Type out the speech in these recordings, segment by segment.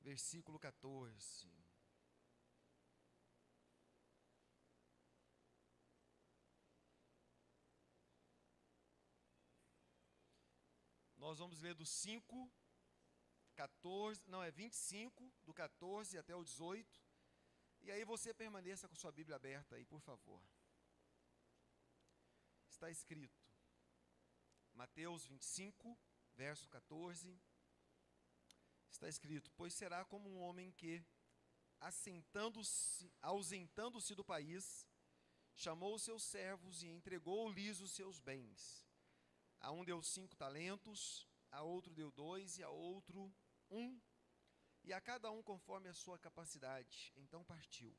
versículo 14. Nós vamos ler do 5, 14, não, é 25, do 14 até o 18. E aí você permaneça com sua Bíblia aberta aí, por favor. Está escrito, Mateus 25, verso 14. Está escrito: pois será como um homem que, ausentando-se do país, chamou os seus servos e entregou-lhes os seus bens. A um deu 5 talentos, a outro deu 2, e a outro 1, e a cada um conforme a sua capacidade. Então partiu.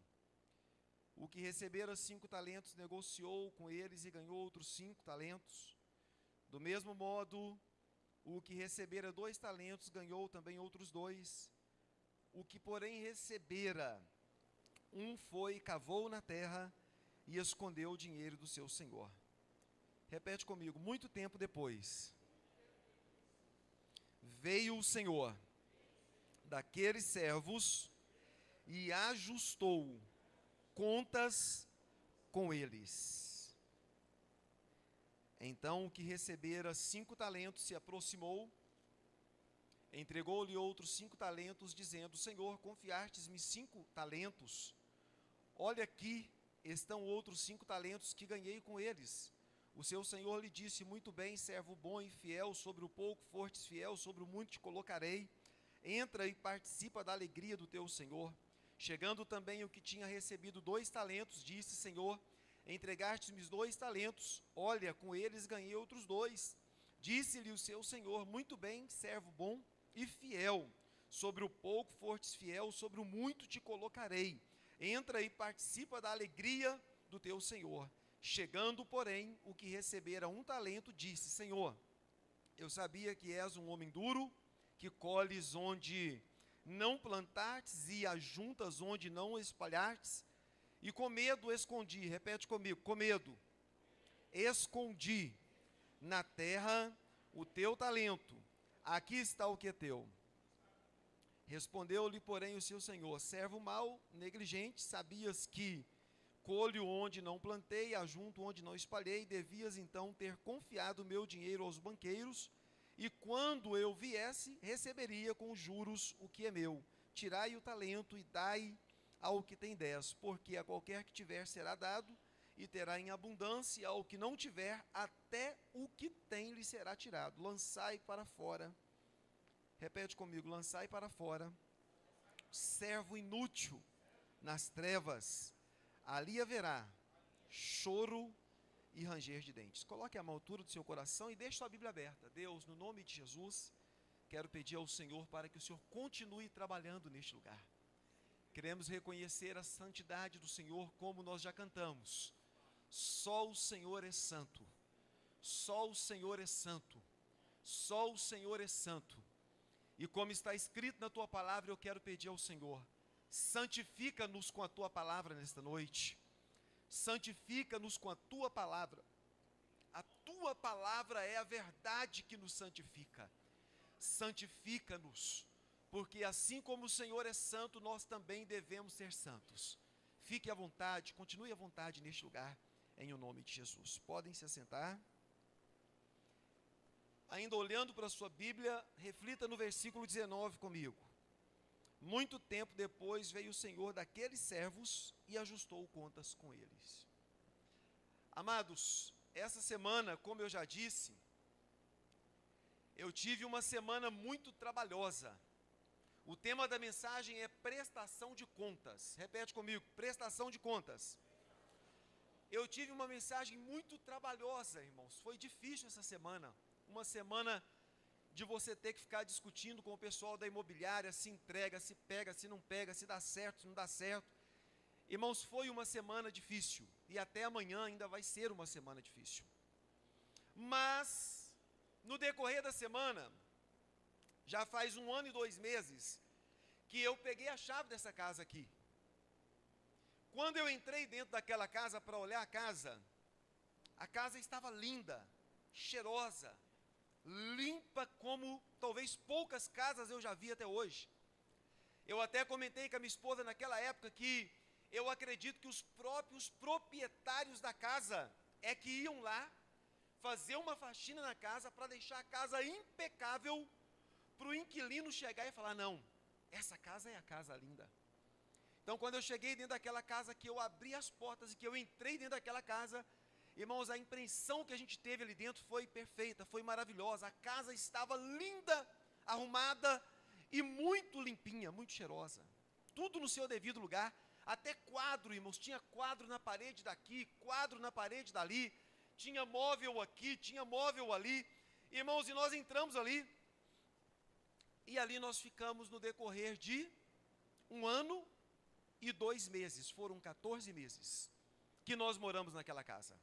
O que recebera 5 talentos negociou com eles e ganhou outros 5 talentos. Do mesmo modo, o que recebera 2 talentos ganhou também outros 2. O que, porém, recebera 1 foi, cavou na terra e escondeu o dinheiro do seu senhor. Repete comigo: muito tempo depois, veio o senhor daqueles servos e ajustou contas com eles. Então o que recebera 5 talentos se aproximou, entregou-lhe outros 5 talentos, dizendo: Senhor, confiastes-me 5 talentos. Olha, aqui estão outros 5 talentos que ganhei com eles. O seu senhor lhe disse: muito bem, servo bom e fiel, sobre o pouco fostes fiel, sobre o muito te colocarei. Entra e participa da alegria do teu senhor. Chegando também o que tinha recebido 2 talentos, disse: Senhor, entregaste-me 2 talentos, olha, com eles ganhei outros 2. Disse-lhe o seu senhor: muito bem, servo bom e fiel, sobre o pouco fostes fiel, sobre o muito te colocarei. Entra e participa da alegria do teu senhor. Chegando, porém, o que recebera 1 talento, disse: Senhor, eu sabia que és um homem duro, que colhes onde não plantastes e ajuntas onde não espalhastes, e com medo escondi. Repete comigo: com medo escondi na terra o teu talento. Aqui está o que é teu. Respondeu-lhe, porém, o seu senhor: servo mau, negligente, sabias que colho onde não plantei, ajunto onde não espalhei. Devias então ter confiado o meu dinheiro aos banqueiros, e quando eu viesse, receberia com juros o que é meu. Tirai o talento e dai ao que tem 10, porque a qualquer que tiver será dado, e terá em abundância. Ao que não tiver, até o que tem lhe será tirado. Lançai para fora. Repete comigo: lançai para fora, servo inútil, nas trevas. Ali haverá choro e ranger de dentes. Coloque a mão à altura do seu coração e deixe sua Bíblia aberta. Deus, no nome de Jesus, quero pedir ao Senhor para que o Senhor continue trabalhando neste lugar. Queremos reconhecer a santidade do Senhor, como nós já cantamos. Só o Senhor é santo. Só o Senhor é santo. Só o Senhor é santo. E como está escrito na tua palavra, eu quero pedir ao Senhor: santifica-nos com a tua palavra nesta noite. Santifica-nos com a tua palavra. A tua palavra é a verdade que nos santifica. Santifica-nos, porque assim como o Senhor é santo, nós também devemos ser santos. Fique à vontade, continue à vontade neste lugar, em o nome de Jesus. Podem se assentar. Ainda olhando para a sua Bíblia, reflita no versículo 19 comigo. Muito tempo depois veio o Senhor daqueles servos e ajustou contas com eles. Amados, essa semana, como eu já disse, eu tive uma semana muito trabalhosa. O tema da mensagem é prestação de contas. Repete comigo: prestação de contas. Eu tive uma mensagem muito trabalhosa, irmãos. Foi difícil essa semana. Uma semana de você ter que ficar discutindo com o pessoal da imobiliária, se entrega, se pega, se não pega, se dá certo, se não dá certo. Irmãos, foi uma semana difícil, e até amanhã ainda vai ser uma semana difícil. Mas, no decorrer da semana, já faz 1 ano e 2 meses, que eu peguei a chave dessa casa aqui. Quando eu entrei dentro daquela casa para olhar a casa estava linda, cheirosa, limpa como talvez poucas casas eu já vi até hoje. Eu até comentei com a minha esposa naquela época que eu acredito que os próprios proprietários da casa é que iam lá fazer uma faxina na casa para deixar a casa impecável, para o inquilino chegar e falar, não, essa casa é a casa linda. Então, quando eu cheguei dentro daquela casa, que eu abri as portas e que eu entrei dentro daquela casa, irmãos, a impressão que a gente teve ali dentro foi perfeita, foi maravilhosa. A casa estava linda, arrumada e muito limpinha, muito cheirosa. Tudo no seu devido lugar, até quadro, irmãos, tinha quadro na parede daqui, quadro na parede dali, tinha móvel aqui, tinha móvel ali. Irmãos, e nós entramos ali, e ali nós ficamos no decorrer de 1 ano e 2 meses, foram 14 meses que nós moramos naquela casa.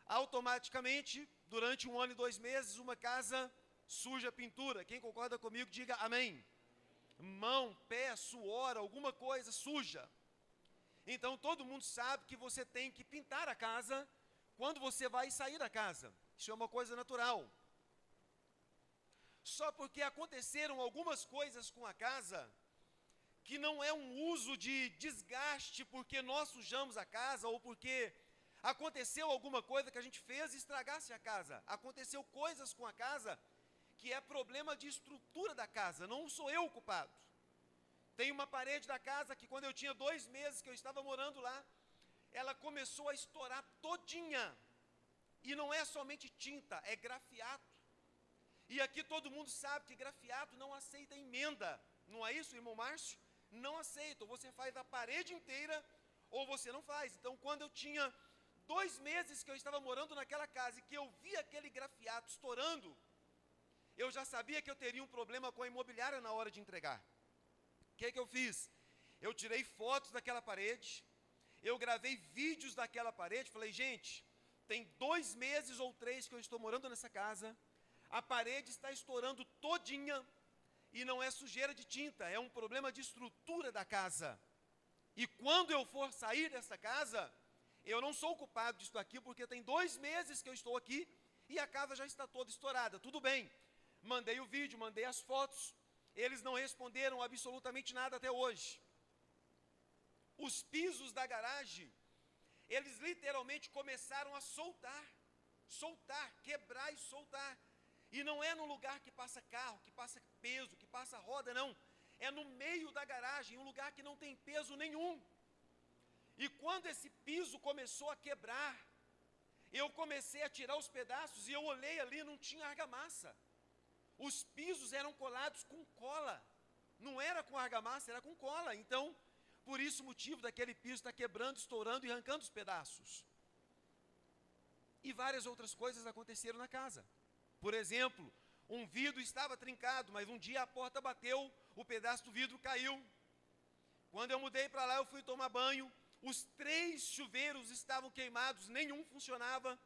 Automaticamente, durante 1 ano e 2 meses, uma casa suja pintura. Quem concorda comigo, diga amém. Mão, pé, suor, alguma coisa suja. Então todo mundo sabe que você tem que pintar a casa quando você vai sair da casa. Isso é uma coisa natural. Só porque aconteceram algumas coisas com a casa, que não é um uso de desgaste porque nós sujamos a casa ou porque aconteceu alguma coisa que a gente fez e estragasse a casa. Aconteceu coisas com a casa que é problema de estrutura da casa, não sou eu o culpado. Tem uma parede da casa que quando eu tinha 2 meses que eu estava morando lá, ela começou a estourar todinha. E não é somente tinta, é grafiato. E aqui todo mundo sabe que grafiato não aceita emenda. Não é isso, irmão Márcio? Não aceita, ou você faz a parede inteira, ou você não faz. Então, quando eu tinha 2 meses que eu estava morando naquela casa e que eu vi aquele grafiato estourando, eu já sabia que eu teria um problema com a imobiliária na hora de entregar. O que eu fiz? Eu tirei fotos daquela parede, eu gravei vídeos daquela parede, falei, gente, tem 2 meses ou 3 que eu estou morando nessa casa, a parede está estourando todinha, e não é sujeira de tinta, é um problema de estrutura da casa. E quando eu for sair dessa casa, eu não sou culpado disso aqui, porque tem 2 meses que eu estou aqui, e a casa já está toda estourada, tudo bem. Mandei o vídeo, mandei as fotos, eles não responderam absolutamente nada até hoje. Os pisos da garagem, eles literalmente começaram a soltar, quebrar e soltar. E não é no lugar que passa carro, que passa peso, que passa roda, não. É no meio da garagem, um lugar que não tem peso nenhum. E quando esse piso começou a quebrar, eu comecei a tirar os pedaços e eu olhei ali, não tinha argamassa. Os pisos eram colados com cola. Não era com argamassa, era com cola. Então, por isso o motivo daquele piso estar quebrando, estourando e arrancando os pedaços. E várias outras coisas aconteceram na casa. Por exemplo, um vidro estava trincado, mas um dia a porta bateu, o pedaço do vidro caiu. Quando eu mudei para lá, eu fui tomar banho, os 3 chuveiros estavam queimados, nenhum funcionava.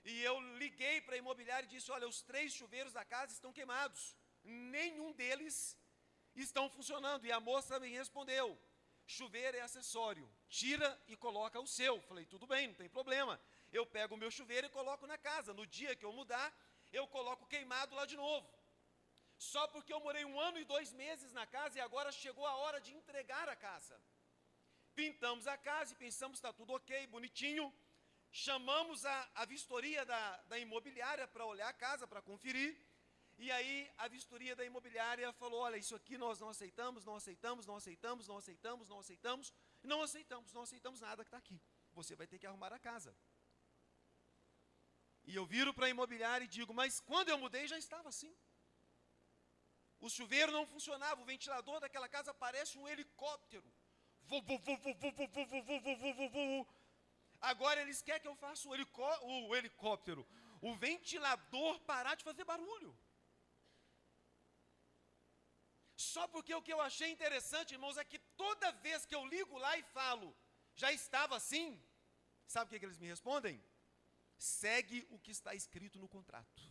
E eu liguei para a imobiliária e disse, olha, os 3 chuveiros da casa estão queimados, nenhum deles estão funcionando. E a moça me respondeu, chuveiro é acessório, tira e coloca o seu. Falei, tudo bem, não tem problema. Eu pego o meu chuveiro e coloco na casa. No dia que eu mudar, eu coloco queimado lá de novo. Só porque eu morei 1 ano e 2 meses na casa e agora chegou a hora de entregar a casa. Pintamos a casa e pensamos, está tudo ok, bonitinho. Chamamos a vistoria da imobiliária para olhar a casa, para conferir. E aí a vistoria da imobiliária falou, olha, isso aqui nós não aceitamos, não aceitamos, não aceitamos, não aceitamos, não aceitamos, não aceitamos, não aceitamos nada que está aqui. Você vai ter que arrumar a casa. E eu viro para a imobiliária e digo, mas quando eu mudei já estava assim. O chuveiro não funcionava, o ventilador daquela casa parece um helicóptero. Agora eles querem que eu faça o helicóptero, o ventilador parar de fazer barulho. Só porque o que eu achei interessante, irmãos, é que toda vez que eu ligo lá e falo, já estava assim, sabe o que eles me respondem? Segue o que está escrito no contrato.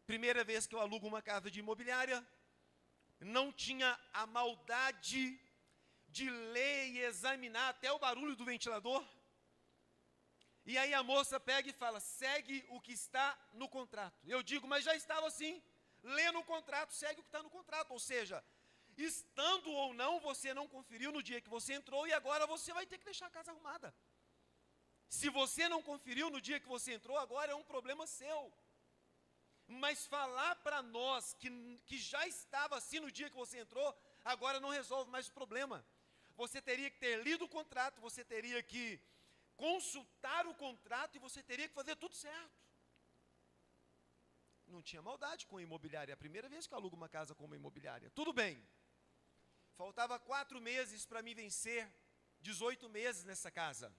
Primeira vez que eu alugo uma casa de imobiliária, não tinha a maldade de ler e examinar até o barulho do ventilador. E aí a moça pega e fala, segue o que está no contrato. Eu digo, mas já estava assim, lê no contrato, segue o que está no contrato. Ou seja, Estando ou não, você não conferiu no dia que você entrou e agora você vai ter que deixar a casa arrumada. Se você não conferiu no dia que você entrou, agora é um problema seu. Mas falar para nós que já estava assim no dia que você entrou, agora não resolve mais o problema. Você teria que ter lido o contrato, você teria que consultar o contrato e você teria que fazer tudo certo. Não tinha maldade com a imobiliária, é a primeira vez que eu alugo uma casa com uma imobiliária. Tudo bem. Faltava 4 meses para mim vencer 18 meses nessa casa.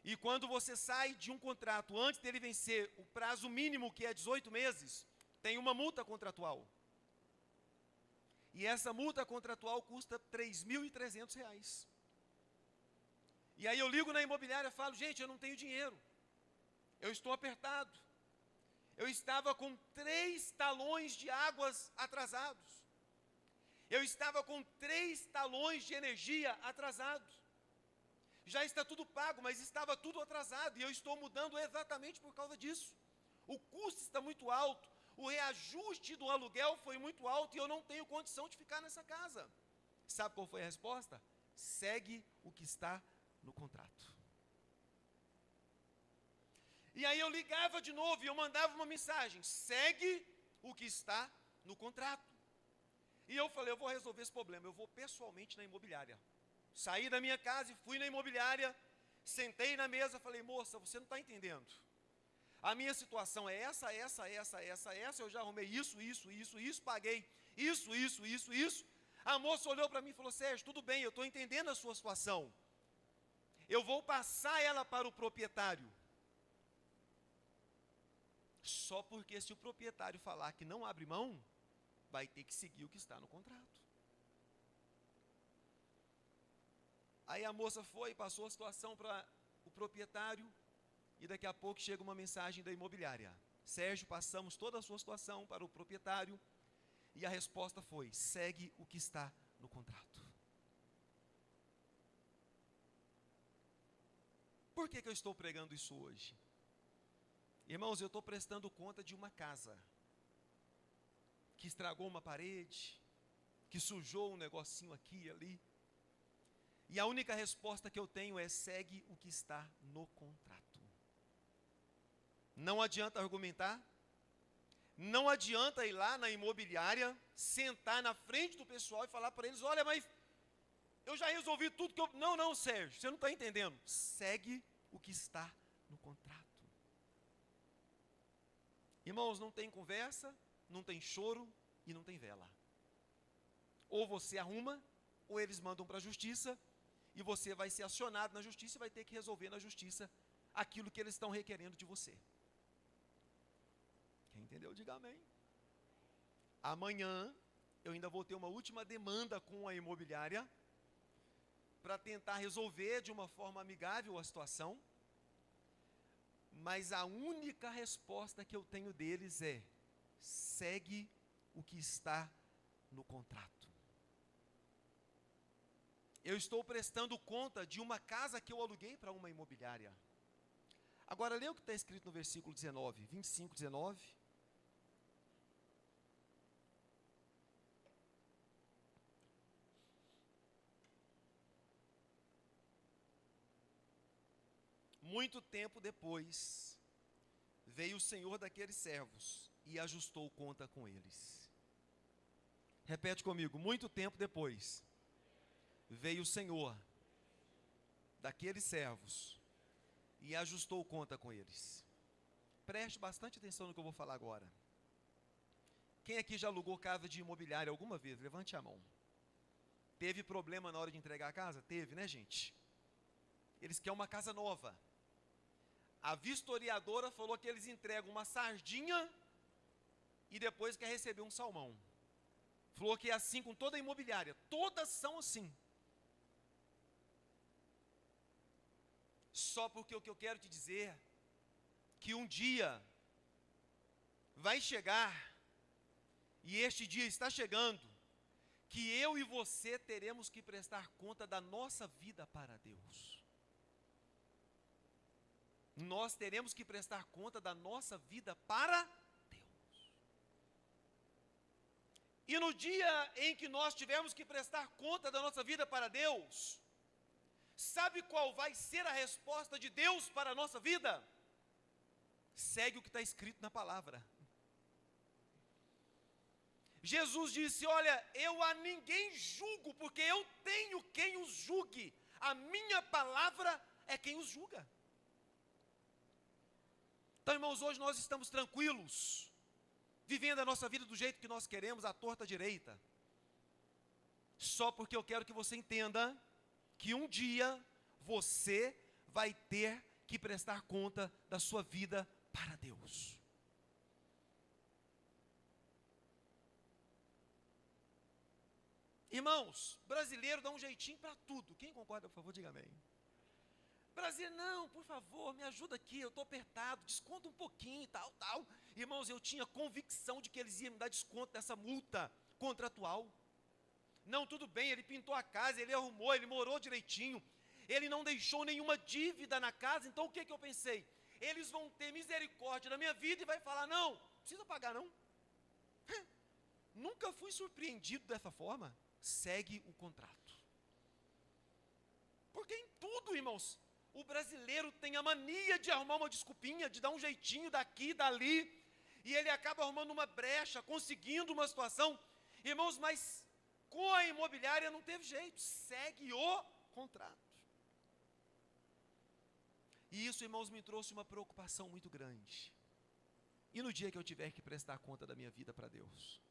E quando você sai de um contrato antes dele vencer o prazo mínimo, que é 18 meses, tem uma multa contratual. E essa multa contratual custa R$ 3.300. E aí eu ligo na imobiliária e falo, gente, eu não tenho dinheiro. Eu estou apertado. Eu estava com 3 talões de águas atrasados. Eu estava com 3 talões de energia atrasados. Já está tudo pago, mas estava tudo atrasado. E eu estou mudando exatamente por causa disso. O custo está muito alto. O reajuste do aluguel foi muito alto e eu não tenho condição de ficar nessa casa. Sabe qual foi a resposta? Segue o que está no contrato. E aí eu ligava de novo e eu mandava uma mensagem, segue o que está no contrato. E eu falei, eu vou resolver esse problema, eu vou pessoalmente na imobiliária. Saí da minha casa e fui na imobiliária, sentei na mesa e falei, moça, você não está entendendo. A minha situação é essa, eu já arrumei isso, paguei isso. A moça olhou para mim e falou, Sérgio, tudo bem, eu estou entendendo a sua situação. Eu vou passar ela para o proprietário. Só porque se o proprietário falar que não abre mão, vai ter que seguir o que está no contrato. Aí a moça foi, passou a situação para o proprietário, e daqui a pouco chega uma mensagem da imobiliária. Sérgio, passamos toda a sua situação para o proprietário, e a resposta foi, segue o que está no contrato. Por que eu estou pregando isso hoje? Irmãos, eu estou prestando conta de uma casa que estragou uma parede, que sujou um negocinho aqui e ali. E a única resposta que eu tenho é, segue o que está no contrato. Não adianta argumentar, não adianta ir lá na imobiliária, sentar na frente do pessoal e falar para eles, olha, mas eu já resolvi tudo que eu... Não, Sérgio, você não está entendendo. Segue o que está no contrato. Irmãos, não tem conversa, não tem choro e não tem vela. Ou você arruma, ou eles mandam para a justiça, e você vai ser acionado na justiça e vai ter que resolver na justiça aquilo que eles estão requerendo de você. Quem entendeu, diga amém. Amanhã, eu ainda vou ter uma última demanda com a imobiliária, para tentar resolver de uma forma amigável a situação, mas a única resposta que eu tenho deles é, segue o que está no contrato. Eu estou prestando conta de uma casa que eu aluguei para uma imobiliária. Agora, lê o que está escrito no versículo 19, 25, 19. Muito tempo depois, veio o senhor daqueles servos e ajustou conta com eles. Repete comigo, muito tempo depois, veio o senhor daqueles servos e ajustou conta com eles. Preste bastante atenção no que eu vou falar agora. Quem aqui já alugou casa de imobiliária alguma vez? Levante a mão. Teve problema na hora de entregar a casa? Teve, né, gente? Eles querem uma casa nova. A vistoriadora falou que eles entregam uma sardinha e depois quer receber um salmão. Falou que é assim com toda a imobiliária. Todas são assim. Só porque o que eu quero te dizer, que um dia vai chegar, e este dia está chegando, que eu e você teremos que prestar conta da nossa vida para Deus. Nós teremos que prestar conta da nossa vida para Deus. E no dia em que nós tivermos que prestar conta da nossa vida para Deus, sabe qual vai ser a resposta de Deus para a nossa vida? Segue o que está escrito na palavra. Jesus disse: olha, eu a ninguém julgo, porque eu tenho quem os julgue. A minha palavra é quem os julga. Então, irmãos, hoje nós estamos tranquilos, vivendo a nossa vida do jeito que nós queremos, à torta direita. Só porque eu quero que você entenda que um dia você vai ter que prestar conta da sua vida para Deus. Irmãos, brasileiro dá um jeitinho para tudo. Quem concorda, por favor, diga amém. Brasileiro, não, por favor, me ajuda aqui, eu estou apertado, desconta um pouquinho, tal. Irmãos, eu tinha convicção de que eles iam me dar desconto dessa multa contratual. Não, tudo bem, ele pintou a casa, ele arrumou, ele morou direitinho, ele não deixou nenhuma dívida na casa, então o que eu pensei? Eles vão ter misericórdia da minha vida e vai falar: não, não precisa pagar não. Nunca fui surpreendido dessa forma. Segue o contrato. Porque em tudo, irmãos, o brasileiro tem a mania de arrumar uma desculpinha, de dar um jeitinho daqui, dali, e ele acaba arrumando uma brecha, conseguindo uma situação. Irmãos, mas com a imobiliária não teve jeito, segue o contrato. E isso, irmãos, me trouxe uma preocupação muito grande. E no dia que eu tiver que prestar conta da minha vida para Deus?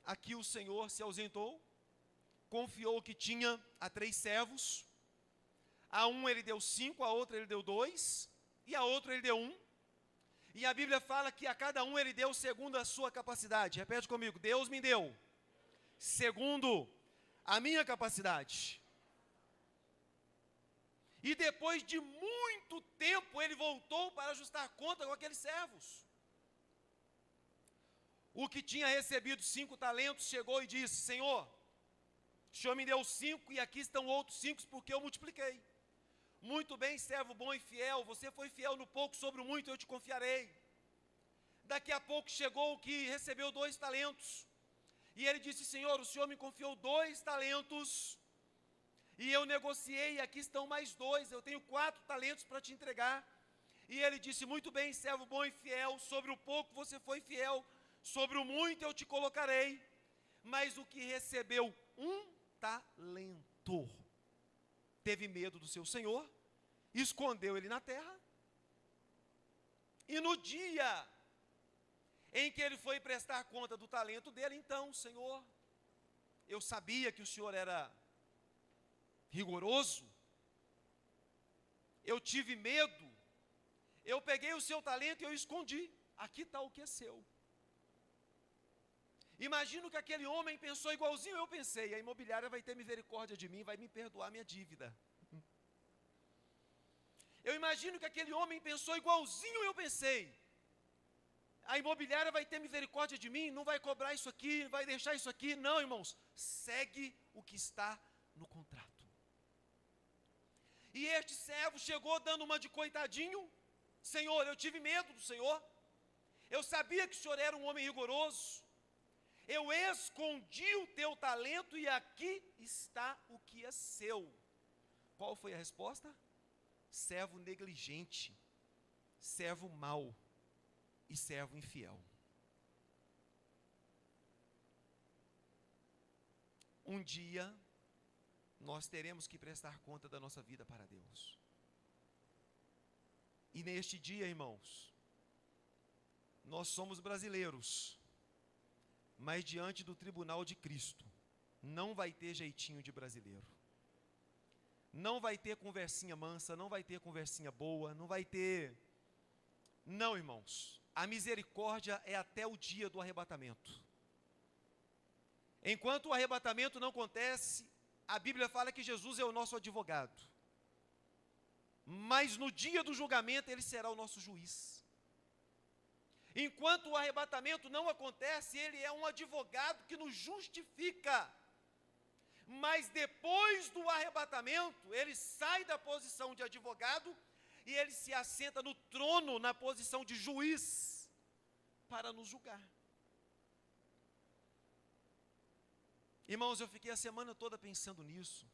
Aqui o Senhor se ausentou, confiou que tinha a 3 servos. A um ele deu 5, a outro ele deu 2, e a outro ele deu 1. E a Bíblia fala que a cada um ele deu segundo a sua capacidade. Repete comigo: Deus me deu segundo a minha capacidade. E depois de muito tempo ele voltou para ajustar conta com aqueles servos. O que tinha recebido 5 talentos chegou e disse: Senhor, o Senhor me deu 5 e aqui estão outros 5 porque eu multipliquei. Muito bem, servo bom e fiel, você foi fiel no pouco, sobre o muito eu te confiarei. Daqui a pouco chegou o que recebeu 2 talentos. E ele disse: Senhor, o Senhor me confiou 2 talentos e eu negociei, e aqui estão mais 2, eu tenho 4 talentos para te entregar. E ele disse: muito bem, servo bom e fiel, sobre o pouco você foi fiel, sobre o muito eu te colocarei. Mas o que recebeu 1 talento, teve medo do seu senhor, escondeu ele na terra. E no dia em que ele foi prestar conta do talento dele, então: Senhor, eu sabia que o Senhor era rigoroso, eu tive medo, eu peguei o seu talento e eu escondi, aqui está o que é seu. Imagino que aquele homem pensou igualzinho eu pensei: a imobiliária vai ter misericórdia de mim, vai me perdoar minha dívida. Eu imagino que aquele homem pensou igualzinho eu pensei: a imobiliária vai ter misericórdia de mim, não vai cobrar isso aqui, vai deixar isso aqui. Não, irmãos, segue o que está no contrato. E este servo chegou dando uma de coitadinho: Senhor, eu tive medo do Senhor, eu sabia que o Senhor era um homem rigoroso, eu escondi o teu talento e aqui está o que é seu. Qual foi a resposta? Servo negligente, servo mau e servo infiel. Um dia nós teremos que prestar conta da nossa vida para Deus. E neste dia, irmãos, nós somos brasileiros, mas diante do tribunal de Cristo não vai ter jeitinho de brasileiro. Não vai ter conversinha mansa, não vai ter conversinha boa, não vai ter... Não, irmãos, a misericórdia é até o dia do arrebatamento. Enquanto o arrebatamento não acontece, a Bíblia fala que Jesus é o nosso advogado. Mas no dia do julgamento ele será o nosso juiz. Enquanto o arrebatamento não acontece, ele é um advogado que nos justifica. Mas depois do arrebatamento, ele sai da posição de advogado e ele se assenta no trono, na posição de juiz, para nos julgar. Irmãos, eu fiquei a semana toda pensando nisso.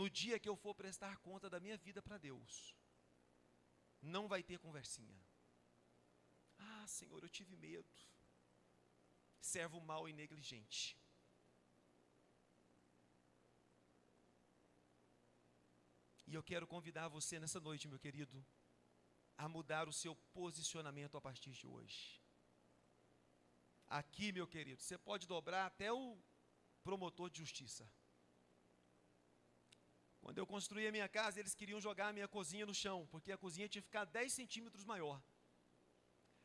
No dia que eu for prestar conta da minha vida para Deus, não vai ter conversinha. Ah, Senhor, eu tive medo. Servo mau e negligente. E eu quero convidar você nessa noite, meu querido, a mudar o seu posicionamento a partir de hoje. Aqui, meu querido, você pode dobrar até o promotor de justiça. Quando eu construí a minha casa, eles queriam jogar a minha cozinha no chão, porque a cozinha tinha que ficar 10 centímetros maior.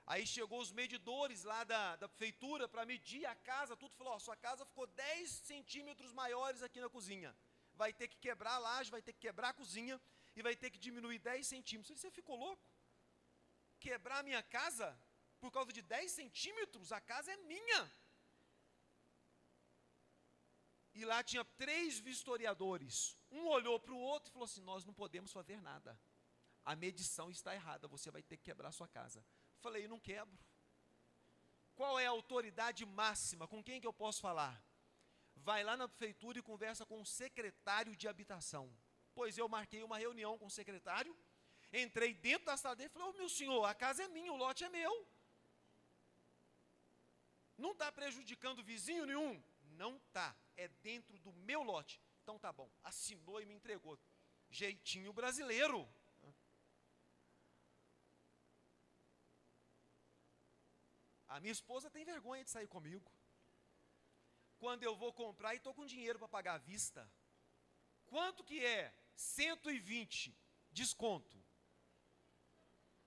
Aí chegou os medidores lá da prefeitura para medir a casa, tudo, falou, ó, sua casa ficou 10 centímetros maiores aqui na cozinha. Vai ter que quebrar a laje, vai ter que quebrar a cozinha e vai ter que diminuir 10 centímetros. Você ficou louco? Quebrar a minha casa por causa de 10 centímetros? A casa é minha. E lá tinha 3 vistoriadores. Um olhou para o outro e falou assim, nós não podemos fazer nada. A medição está errada, você vai ter que quebrar a sua casa. Falei, não quebro. Qual é a autoridade máxima? Com quem que eu posso falar? Vai lá na prefeitura e conversa com o secretário de habitação. Pois eu marquei uma reunião com o secretário, entrei dentro da sala dele e falei, meu senhor, a casa é minha, o lote é meu. Não está prejudicando vizinho nenhum? Não está, é dentro do meu lote. Então tá bom, assinou e me entregou. Jeitinho brasileiro. A minha esposa tem vergonha de sair comigo. Quando eu vou comprar e estou com dinheiro para pagar à vista. Quanto que é? 120, desconto.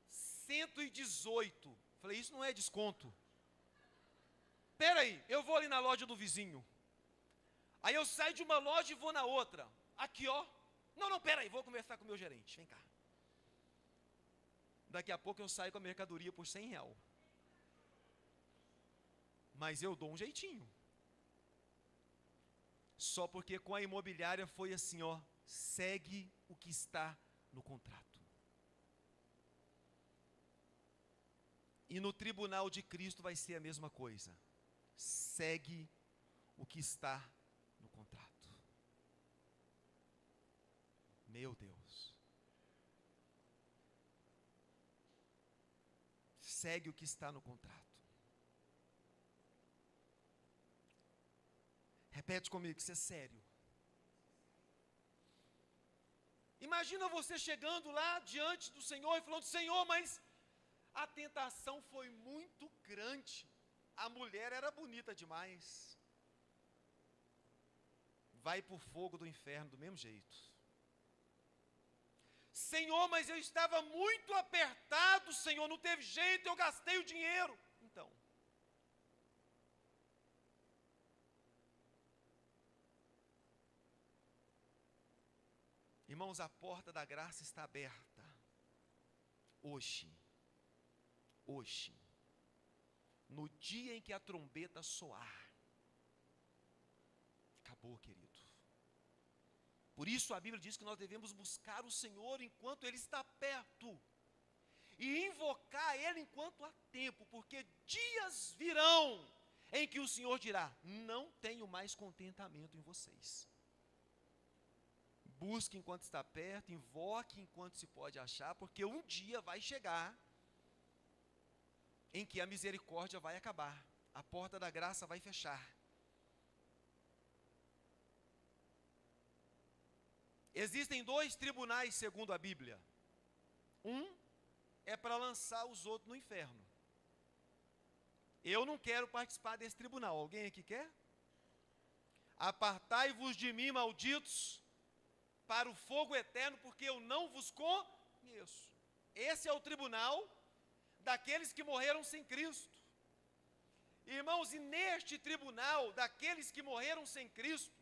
118. Falei, isso não é desconto. Espera aí, eu vou ali na loja do vizinho. Aí eu saio de uma loja e vou na outra. Aqui, ó. Não, espera aí, vou conversar com o meu gerente. Vem cá. Daqui a pouco eu saio com a mercadoria por R$100. Mas eu dou um jeitinho. Só porque com a imobiliária foi assim, ó, segue o que está no contrato. E no tribunal de Cristo vai ser a mesma coisa. Segue o que está no contrato. Meu Deus. Segue o que está no contrato. Repete comigo, isso é sério. Imagina você chegando lá diante do Senhor e falando, Senhor, mas a tentação foi muito grande. A mulher era bonita demais. Vai para o fogo do inferno do mesmo jeito. Senhor, mas eu estava muito apertado, Senhor, não teve jeito, eu gastei o dinheiro. Então, irmãos, a porta da graça está aberta. Hoje, no dia em que a trombeta soar, acabou, querido. Por isso a Bíblia diz que nós devemos buscar o Senhor enquanto Ele está perto, e invocar Ele enquanto há tempo, porque dias virão em que o Senhor dirá, não tenho mais contentamento em vocês. Busque enquanto está perto, invoque enquanto se pode achar, porque um dia vai chegar em que a misericórdia vai acabar, a porta da graça vai fechar. Existem 2 tribunais segundo a Bíblia. Um é para lançar os outros no inferno. Eu não quero participar desse tribunal. Alguém aqui quer? Apartai-vos de mim, malditos, para o fogo eterno, porque eu não vos conheço. Esse é o tribunal daqueles que morreram sem Cristo. Irmãos, e neste tribunal daqueles que morreram sem Cristo,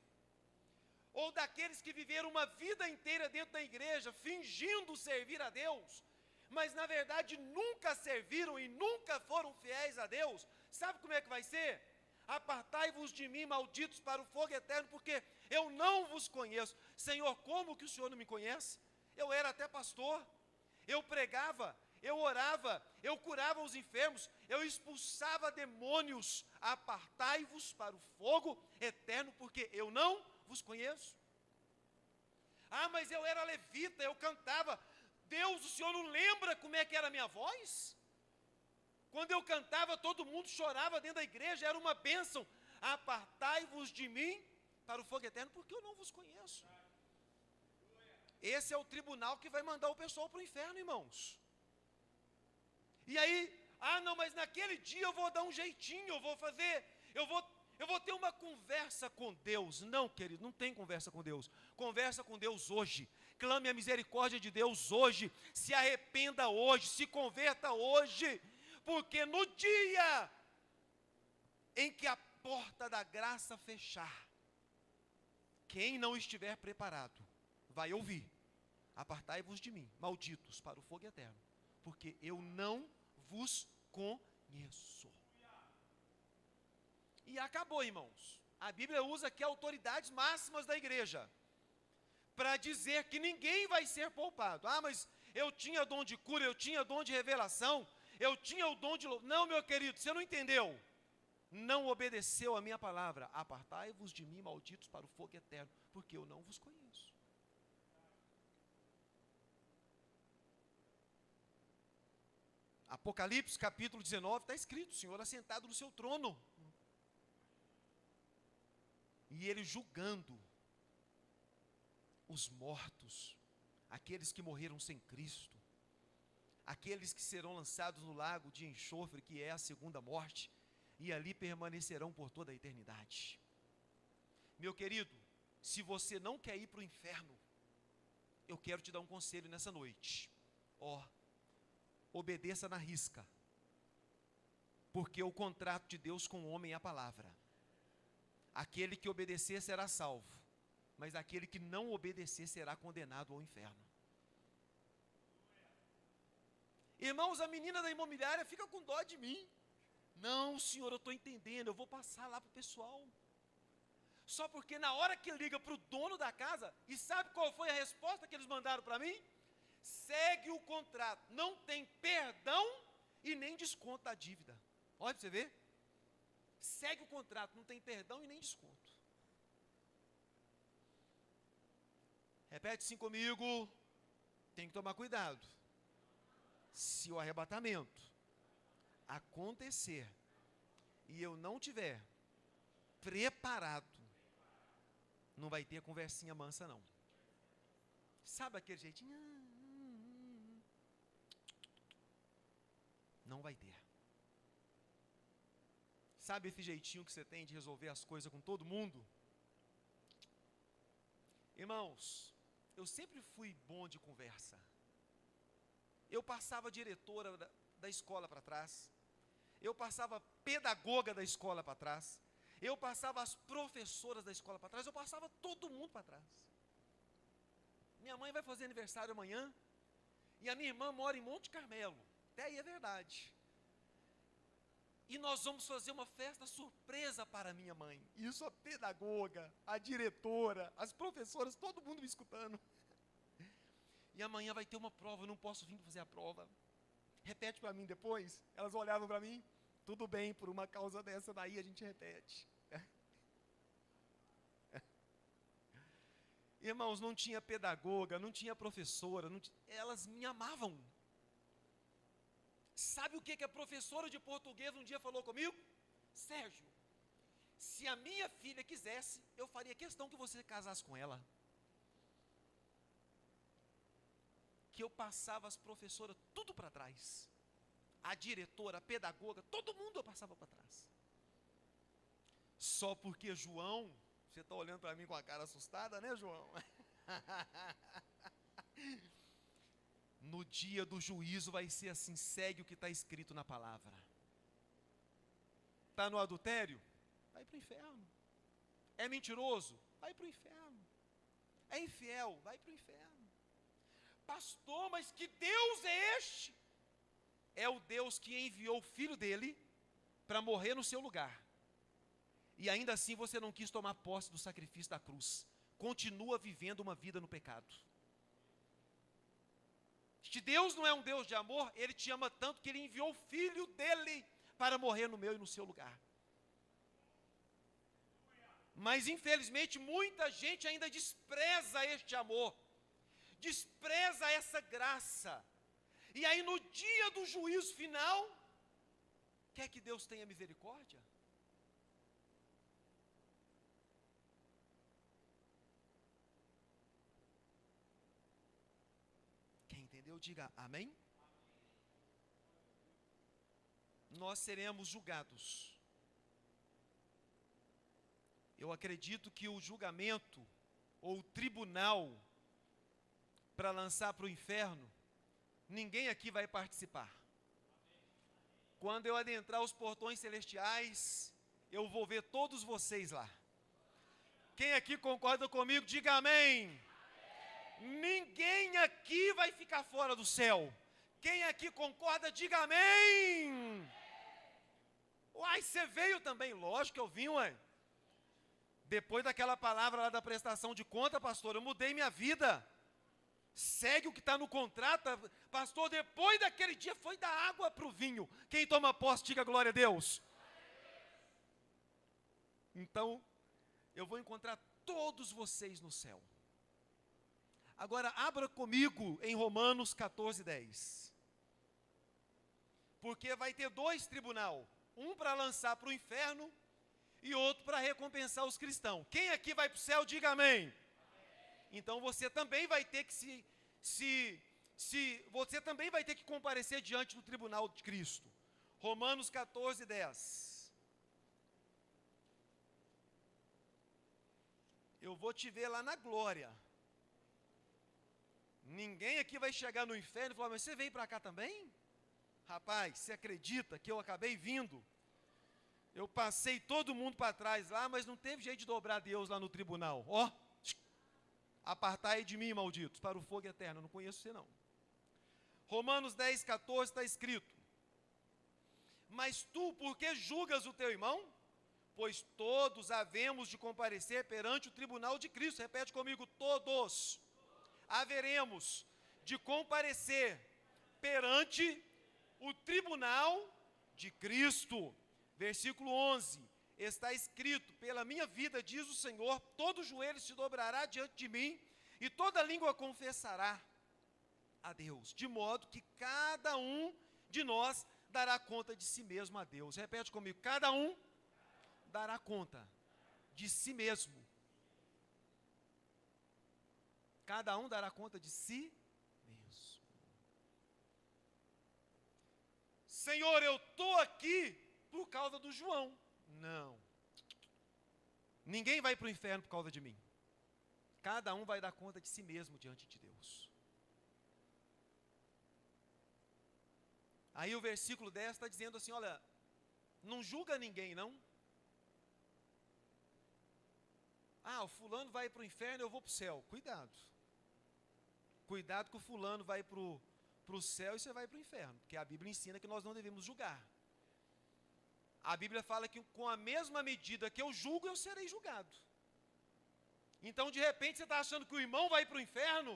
ou daqueles que viveram uma vida inteira dentro da igreja, fingindo servir a Deus, mas na verdade nunca serviram e nunca foram fiéis a Deus, sabe como é que vai ser? Apartai-vos de mim, malditos, para o fogo eterno, porque eu não vos conheço. Senhor, como que o Senhor não me conhece? Eu era até pastor, eu pregava, eu orava, eu curava os enfermos, eu expulsava demônios. Apartai-vos para o fogo eterno, porque eu não vos conheço. Ah, mas eu era levita, eu cantava. Deus, o Senhor não lembra como é que era a minha voz? Quando eu cantava, todo mundo chorava dentro da igreja, era uma bênção. Apartai-vos de mim para o fogo eterno, porque eu não vos conheço. Esse é o tribunal que vai mandar o pessoal para o inferno, irmãos. E aí, não, mas naquele dia eu vou dar um jeitinho, eu vou ter uma conversa com Deus. Não, querido, não tem conversa com Deus. Conversa com Deus hoje. Clame a misericórdia de Deus hoje. Se arrependa hoje, se converta hoje. Porque no dia em que a porta da graça fechar, quem não estiver preparado, vai ouvir: apartai-vos de mim, malditos, para o fogo eterno, porque eu não vos conheço. E acabou, irmãos. A Bíblia usa aqui autoridades máximas da igreja, para dizer que ninguém vai ser poupado. Mas eu tinha dom de cura, eu tinha dom de revelação, eu tinha o dom de... Não, meu querido, você não entendeu. Não obedeceu a minha palavra. Apartai-vos de mim, malditos, para o fogo eterno, porque eu não vos conheço. Apocalipse capítulo 19, está escrito: o Senhor assentado no seu trono, e Ele julgando os mortos, aqueles que morreram sem Cristo, aqueles que serão lançados no lago de enxofre, que é a segunda morte, e ali permanecerão por toda a eternidade. Meu querido, se você não quer ir para o inferno, eu quero te dar um conselho nessa noite. Obedeça na risca, porque o contrato de Deus com o homem é a palavra. Aquele que obedecer será salvo, mas aquele que não obedecer será condenado ao inferno. Irmãos, a menina da imobiliária fica com dó de mim. Não, senhor, eu estou entendendo, eu vou passar lá para o pessoal. Só porque na hora que liga para o dono da casa, e sabe qual foi a resposta que eles mandaram para mim? Segue o contrato, não tem perdão e nem desconta a dívida. Olha para você ver. Segue o contrato, não tem perdão e nem desconto. Repete assim comigo. Tem que tomar cuidado. Se o arrebatamento acontecer e eu não tiver preparado, não vai ter conversinha mansa não. Sabe aquele jeitinho? Não vai ter. Sabe esse jeitinho que você tem de resolver as coisas com todo mundo? Irmãos, eu sempre fui bom de conversa. Eu passava a diretora da escola para trás. Eu passava a pedagoga da escola para trás. Eu passava as professoras da escola para trás. Eu passava todo mundo para trás. Minha mãe vai fazer aniversário amanhã. E a minha irmã mora em Monte Carmelo. Até aí é verdade. E nós vamos fazer uma festa surpresa para a minha mãe. Isso a pedagoga, a diretora, as professoras, todo mundo me escutando. E amanhã vai ter uma prova, eu não posso vir fazer a prova. Repete para mim depois. Elas olhavam para mim. Tudo bem, por uma causa dessa daí a gente repete. Irmãos, não tinha pedagoga, não tinha professora, elas me amavam. Sabe o que a professora de português um dia falou comigo? Sérgio, se a minha filha quisesse, eu faria questão que você casasse com ela. Que eu passava as professoras tudo para trás. A diretora, a pedagoga, todo mundo eu passava para trás. Só porque João, você está olhando para mim com a cara assustada, né, João? No dia do juízo vai ser assim: segue o que está escrito na palavra. Está no adultério? Vai para o inferno. É mentiroso? Vai para o inferno. É infiel? Vai para o inferno. Pastor, mas que Deus é este? É o Deus que enviou o Filho dele para morrer no seu lugar. E ainda assim você não quis tomar posse do sacrifício da cruz. Continua vivendo uma vida no pecado. Se Deus não é um Deus de amor, Ele te ama tanto que Ele enviou o Filho dEle para morrer no meu e no seu lugar. Mas infelizmente muita gente ainda despreza este amor, despreza essa graça. E aí no dia do juízo final, quer que Deus tenha misericórdia? Quem entendeu, diga amém. Nós seremos julgados. Eu acredito que o julgamento, ou o tribunal, para lançar para o inferno, ninguém aqui vai participar. Quando eu adentrar os portões celestiais, eu vou ver todos vocês lá. Quem aqui concorda comigo, diga amém. Ninguém aqui vai ficar fora do céu. Quem aqui concorda, diga amém. Uai, você veio também? Lógico que eu vim, ué. Depois daquela palavra lá da prestação de conta, pastor, eu mudei minha vida. Segue o que está no contrato. Pastor, depois daquele dia foi da água para o vinho. Quem toma posse, diga glória a Deus. Então, eu vou encontrar todos vocês no céu. Agora, abra comigo em Romanos 14:10. Porque vai ter dois tribunais. Um para lançar para o inferno e outro para recompensar os cristãos. Quem aqui vai para o céu, diga amém. Então você também vai ter que você também vai ter que comparecer diante do tribunal de Cristo. Romanos 14:10. Eu vou te ver lá na glória. Ninguém aqui vai chegar no inferno e falar, mas você veio para cá também? Rapaz, você acredita que eu acabei vindo? Eu passei todo mundo para trás lá, mas não teve jeito de dobrar Deus lá no tribunal. Ó, apartai de mim, malditos, para o fogo eterno. Eu não conheço você não. Romanos 10:14 está escrito: mas tu, por que julgas o teu irmão? Pois todos havemos de comparecer perante o tribunal de Cristo. Repete comigo, todos haveremos de comparecer perante o tribunal de Cristo. Versículo 11, está escrito, pela minha vida, diz o Senhor, todo joelho se dobrará diante de mim, e toda língua confessará a Deus, de modo que cada um de nós dará conta de si mesmo a Deus. Repete comigo, cada um dará conta de si mesmo. Cada um dará conta de si mesmo. Senhor, eu estou aqui por causa do João. Não. Ninguém vai para o inferno por causa de mim. Cada um vai dar conta de si mesmo diante de Deus. Aí o versículo 10 está dizendo assim, olha, não julga ninguém, não. Ah, o fulano vai para o inferno, eu vou para o céu. Cuidado. Cuidado que o fulano vai para o céu e você vai para o inferno. Porque a Bíblia ensina que nós não devemos julgar. A Bíblia fala que com a mesma medida que eu julgo, eu serei julgado. Então, de repente, você está achando que o irmão vai para o inferno,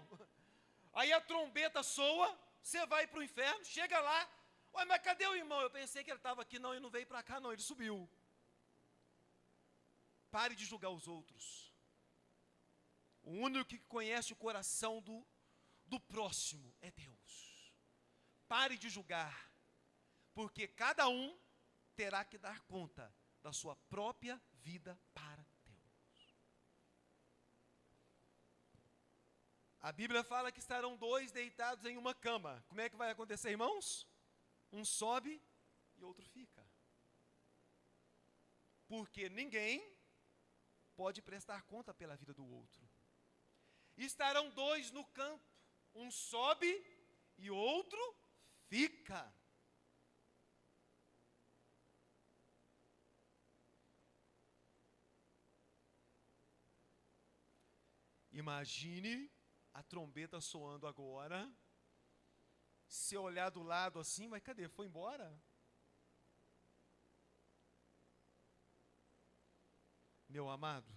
aí a trombeta soa, você vai para o inferno, chega lá, ué, mas cadê o irmão? Eu pensei que ele estava aqui, não, ele não veio para cá não, ele subiu. Pare de julgar os outros. O único que conhece o coração do próximo é Deus. Pare de julgar, porque cada um terá que dar conta da sua própria vida para Deus. A Bíblia fala que estarão dois deitados em uma cama. Como é que vai acontecer, irmãos? Um sobe e outro fica. Porque ninguém pode prestar conta pela vida do outro. Estarão dois no campo. Um sobe e outro fica. Imagine a trombeta soando agora. Se olhar do lado assim, mas cadê? Foi embora? Meu amado,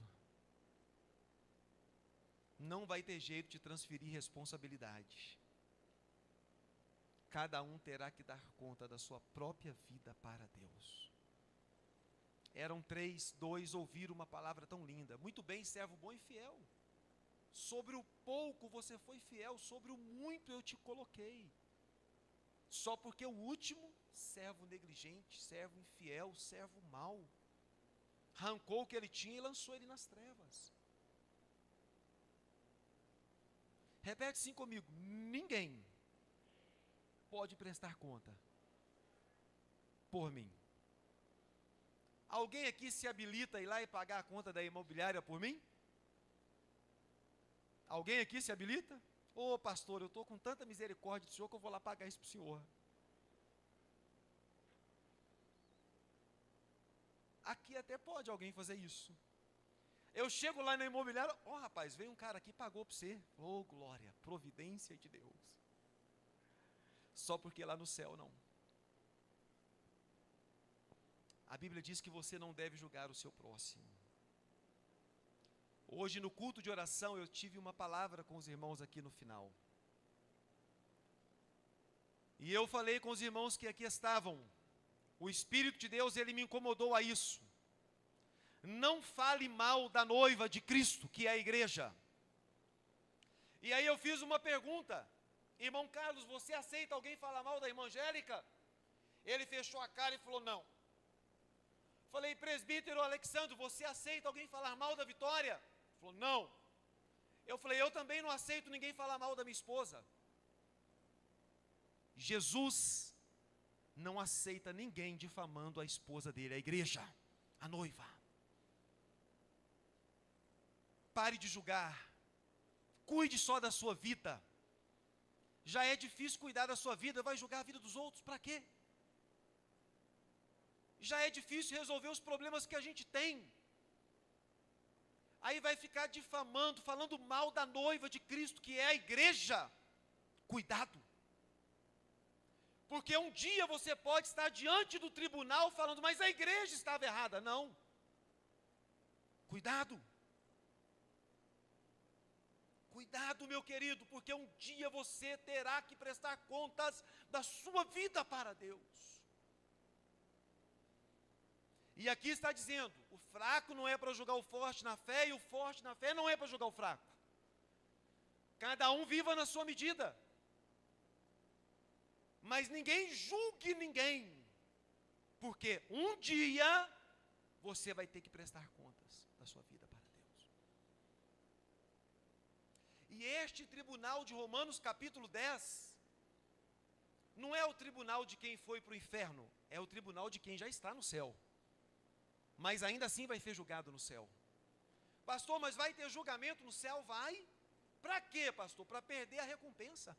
não vai ter jeito de transferir responsabilidade. cada um terá que dar conta da sua própria vida para Deus. Eram 3, 2 ouviram uma palavra tão linda. Muito bem, servo bom e fiel. Sobre o pouco você foi fiel, sobre o muito eu te coloquei. Só porque o último, servo negligente, servo infiel, servo mau, arrancou o que ele tinha e lançou ele nas trevas. Repete assim comigo: ninguém pode prestar conta por mim. Alguém aqui se habilita a ir lá e pagar a conta da imobiliária por mim? Alguém aqui se habilita? Ô pastor, eu estou com tanta misericórdia do senhor que eu vou lá pagar isso para o senhor. Aqui até pode alguém fazer isso. Eu chego lá na imobiliária, rapaz, veio um cara aqui e pagou para você. Glória, providência de Deus. Só porque lá no céu não. A Bíblia diz que você não deve julgar o seu próximo. Hoje no culto de oração eu tive uma palavra com os irmãos aqui no final. E eu falei com os irmãos que aqui estavam. O Espírito de Deus, ele me incomodou a isso. Não fale mal da noiva de Cristo, que é a igreja. E aí eu fiz uma pergunta. Irmão Carlos, você aceita alguém falar mal da irmã Angélica? Ele fechou a cara e falou não. Falei, presbítero Alexandre, você aceita alguém falar mal da Vitória? Ele falou, não. Eu falei, eu também não aceito ninguém falar mal da minha esposa. Jesus não aceita ninguém difamando a esposa dele, a igreja, a noiva. Pare de julgar. Cuide só da sua vida. Já é difícil cuidar da sua vida, vai julgar a vida dos outros, para quê? Já é difícil resolver os problemas que a gente tem. Aí vai ficar difamando, falando mal da noiva de Cristo, que é a igreja. Cuidado. Porque um dia você pode estar diante do tribunal falando, mas a igreja estava errada. Não. Cuidado. Cuidado, meu querido, porque um dia você terá que prestar contas da sua vida para Deus. E aqui está dizendo, o fraco não é para julgar o forte na fé, e o forte na fé não é para julgar o fraco. Cada um viva na sua medida. Mas ninguém julgue ninguém, porque um dia você vai ter que prestar contas da sua vida para Deus. E este tribunal de Romanos capítulo 10, não é o tribunal de quem foi para o inferno, é o tribunal de quem já está no céu. Mas ainda assim vai ser julgado no céu. Pastor, mas vai ter julgamento no céu? Vai. Para quê, pastor? Para perder a recompensa.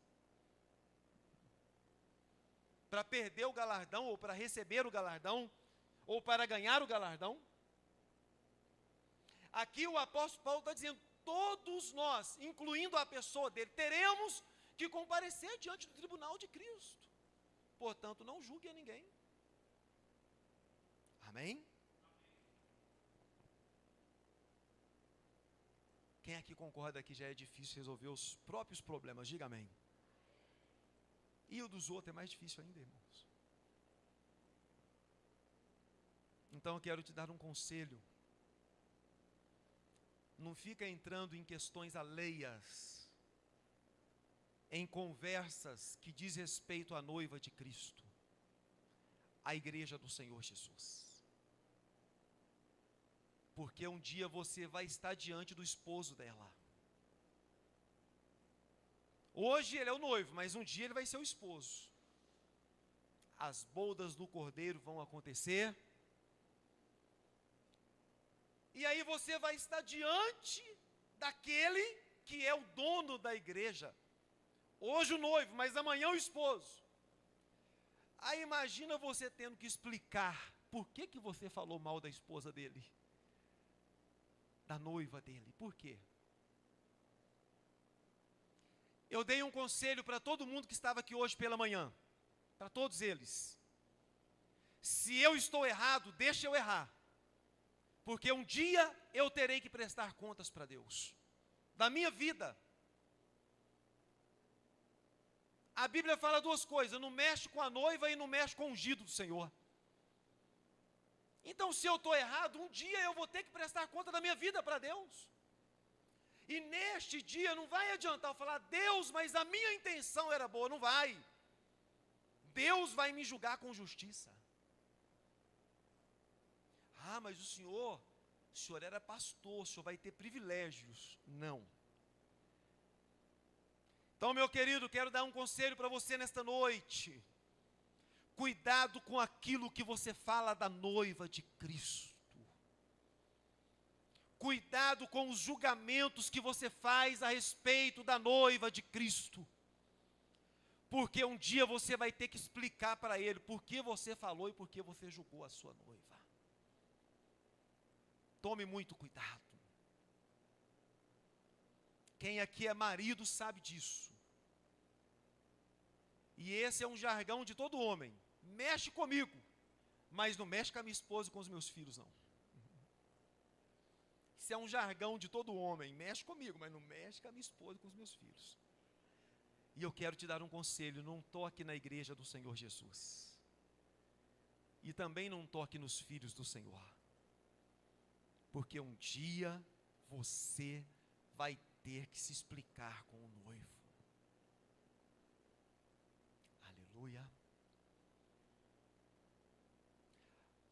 Para perder o galardão, ou para receber o galardão, ou para ganhar o galardão. Aqui o apóstolo Paulo está dizendo, todos nós, incluindo a pessoa dele, teremos que comparecer diante do tribunal de Cristo. Portanto, não julgue a ninguém. Amém? Quem aqui concorda que já é difícil resolver os próprios problemas? Diga amém. E o dos outros é mais difícil ainda, irmãos. Então eu quero te dar um conselho. Não fica entrando em questões alheias, em conversas que diz respeito à noiva de Cristo, a igreja do Senhor Jesus. Porque um dia você vai estar diante do esposo dela. Hoje ele é o noivo, mas um dia ele vai ser o esposo. As bodas do cordeiro vão acontecer. E aí você vai estar diante daquele que é o dono da igreja. Hoje o noivo, mas amanhã o esposo. Aí imagina você tendo que explicar por que você falou mal da esposa dele. Da noiva dele. Por quê? Eu dei um conselho para todo mundo que estava aqui hoje pela manhã. Para todos eles. Se eu estou errado, deixa eu errar. Porque um dia eu terei que prestar contas para Deus. Da minha vida. A Bíblia fala duas coisas: não mexe com a noiva e não mexe com o ungido do Senhor. Então, se eu estou errado, um dia eu vou ter que prestar conta da minha vida para Deus. E neste dia não vai adiantar eu falar: Deus, mas a minha intenção era boa. Não vai. Deus vai me julgar com justiça. Ah, mas o senhor era pastor, o senhor vai ter privilégios. Não. Então, meu querido, quero dar um conselho para você nesta noite. Cuidado com aquilo que você fala da noiva de Cristo. Cuidado com os julgamentos que você faz a respeito da noiva de Cristo. Porque um dia você vai ter que explicar para ele por que você falou e por que você julgou a sua noiva. Tome muito cuidado. Quem aqui é marido sabe disso. E esse é um jargão de todo homem. Mexe comigo, mas não mexe com a minha esposa e com os meus filhos, não. Isso é um jargão de todo homem. Mexe comigo, mas não mexe com a minha esposa e com os meus filhos. E eu quero te dar um conselho: não toque na igreja do Senhor Jesus. E também não toque nos filhos do Senhor. Porque um dia você vai ter que se explicar com o noivo. Aleluia.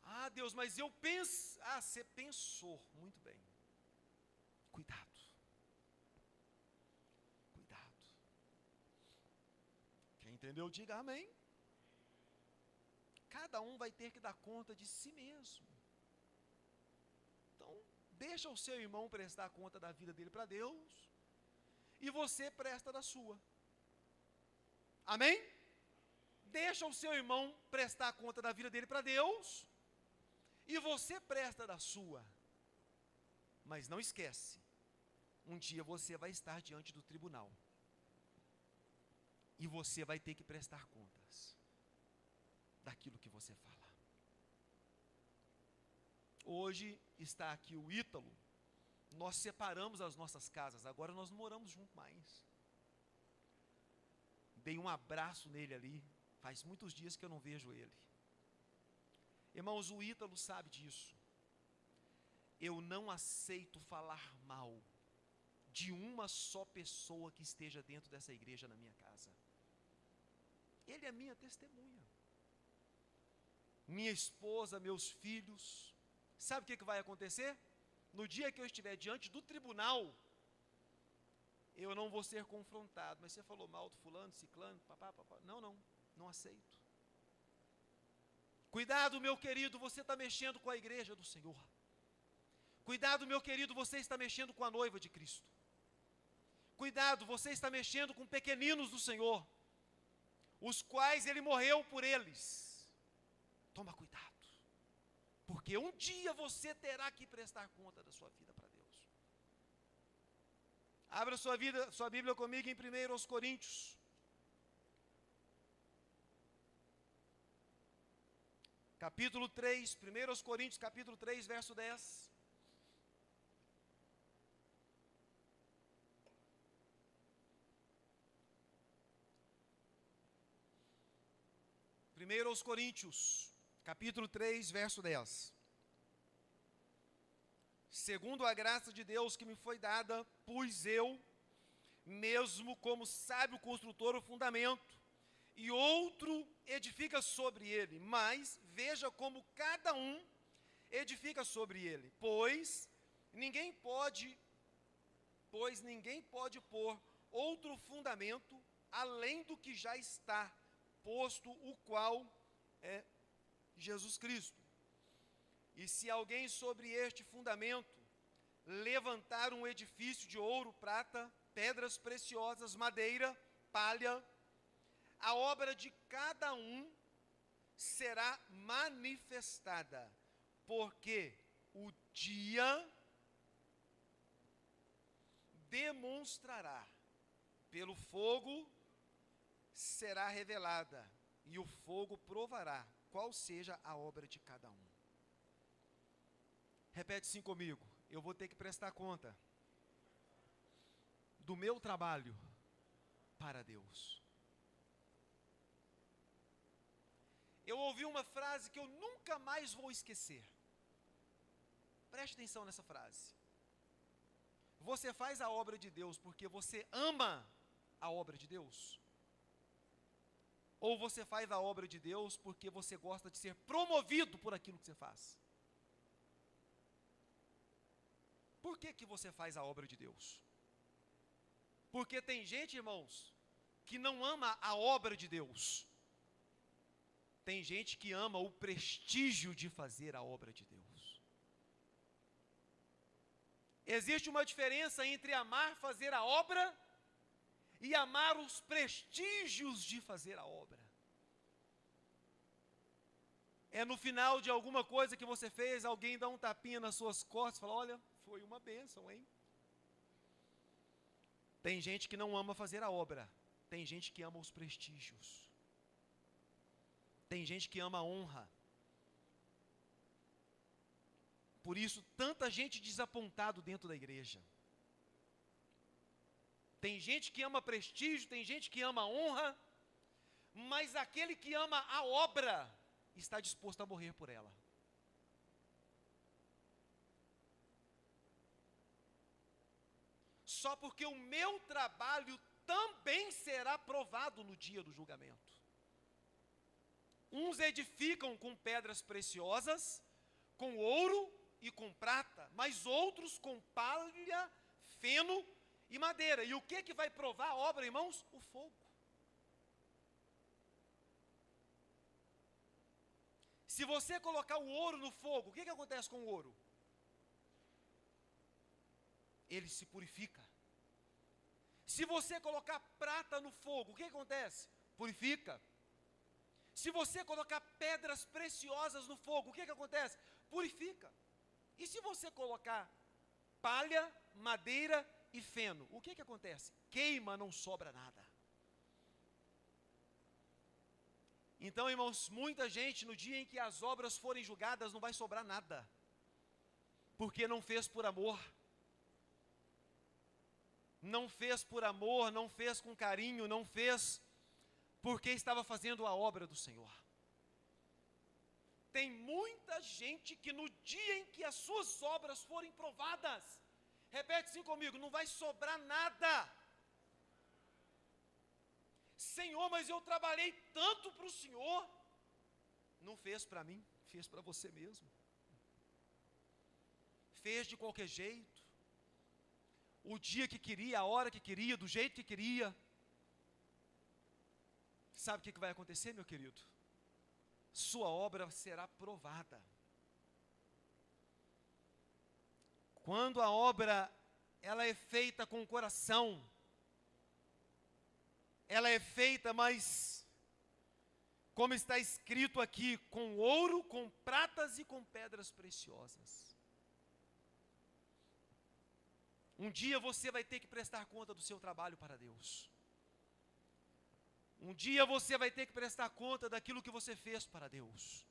Ah, Deus, mas eu penso. Ah, você pensou. Muito bem. Cuidado. Cuidado. Quem entendeu, diga amém. Cada um vai ter que dar conta de si mesmo. Então, deixa o seu irmão prestar conta da vida dele para Deus, e você presta da sua. Amém? Deixa o seu irmão prestar conta da vida dele para Deus, e você presta da sua. Mas não esquece, um dia você vai estar diante do tribunal, e você vai ter que prestar contas daquilo que você fala. Hoje está aqui o Ítalo. Nós separamos as nossas casas, agora nós não moramos juntos mais. Dei um abraço nele ali, faz muitos dias que eu não vejo ele. Irmãos, o Ítalo sabe disso. Eu não aceito falar mal de uma só pessoa que esteja dentro dessa igreja na minha casa. Ele é minha testemunha. Minha esposa, meus filhos. Sabe o que vai acontecer? No dia que eu estiver diante do tribunal, eu não vou ser confrontado. Mas você falou mal do fulano, ciclano, papá. Não aceito. Cuidado, meu querido, você está mexendo com a igreja do Senhor. Cuidado, meu querido, você está mexendo com a noiva de Cristo. Cuidado, você está mexendo com pequeninos do Senhor, os quais Ele morreu por eles. Toma cuidado, porque um dia você terá que prestar conta da sua vida para Deus. Abra sua Bíblia comigo em 1 Coríntios. Capítulo 3, 1 Coríntios, capítulo 3, verso 10. Aos Coríntios, capítulo 3, verso 10. Segundo a graça de Deus que me foi dada, pus eu, mesmo como sábio construtor, o fundamento, e outro edifica sobre ele, mas veja como cada um edifica sobre ele, pois ninguém pode pôr outro fundamento além do que já está posto, o qual é Jesus Cristo. E se alguém sobre este fundamento levantar um edifício de ouro, prata, pedras preciosas, madeira, palha, a obra de cada um será manifestada, porque o dia demonstrará, pelo fogo será revelada, e o fogo provará qual seja a obra de cada um. Repete assim comigo: eu vou ter que prestar conta do meu trabalho para Deus. eu ouvi uma frase que eu nunca mais vou esquecer. Preste atenção nessa frase. Você faz a obra de Deus porque você ama a obra de Deus? Ou você faz a obra de Deus porque você gosta de ser promovido por aquilo que você faz? Por que você faz a obra de Deus? Porque tem gente, irmãos, que não ama a obra de Deus. Tem gente que ama o prestígio de fazer a obra de Deus. Existe uma diferença entre amar fazer a obra e amar os prestígios de fazer a obra. É no final de alguma coisa que você fez, alguém dá um tapinha nas suas costas e fala, olha, foi uma bênção, hein? Tem gente que não ama fazer a obra, tem gente que ama os prestígios. Tem gente que ama a honra. Por isso, tanta gente desapontado dentro da igreja. Tem gente que ama prestígio, tem gente que ama honra, mas aquele que ama a obra está disposto a morrer por ela. Só porque o meu trabalho também será provado no dia do julgamento. Uns edificam com pedras preciosas, com ouro e com prata, mas outros com palha, feno e madeira. E o que vai provar a obra, irmãos? O fogo. Se você colocar o ouro no fogo, o que acontece com o ouro? Ele se purifica. Se você colocar prata no fogo, o que acontece? Purifica. Se você colocar pedras preciosas no fogo, o que acontece? Purifica. E se você colocar palha, madeira e feno, o que acontece? Queima, não sobra nada. Então, irmãos, muita gente, no dia em que as obras forem julgadas, não vai sobrar nada. Porque não fez por amor. Não fez por amor, não fez com carinho, não fez porque estava fazendo a obra do Senhor. Tem muita gente que no dia em que as suas obras forem provadas, repete assim comigo, não vai sobrar nada. Senhor, mas eu trabalhei tanto para o Senhor. Não fez para mim, fez para você mesmo. Fez de qualquer jeito. O dia que queria, a hora que queria, do jeito que queria. Sabe o que vai acontecer, meu querido? Sua obra será provada. Quando a obra, ela é feita com o coração, ela é feita, mas, como está escrito aqui, com ouro, com pratas e com pedras preciosas. Um dia você vai ter que prestar conta do seu trabalho para Deus. Um dia você vai ter que prestar conta daquilo que você fez para Deus.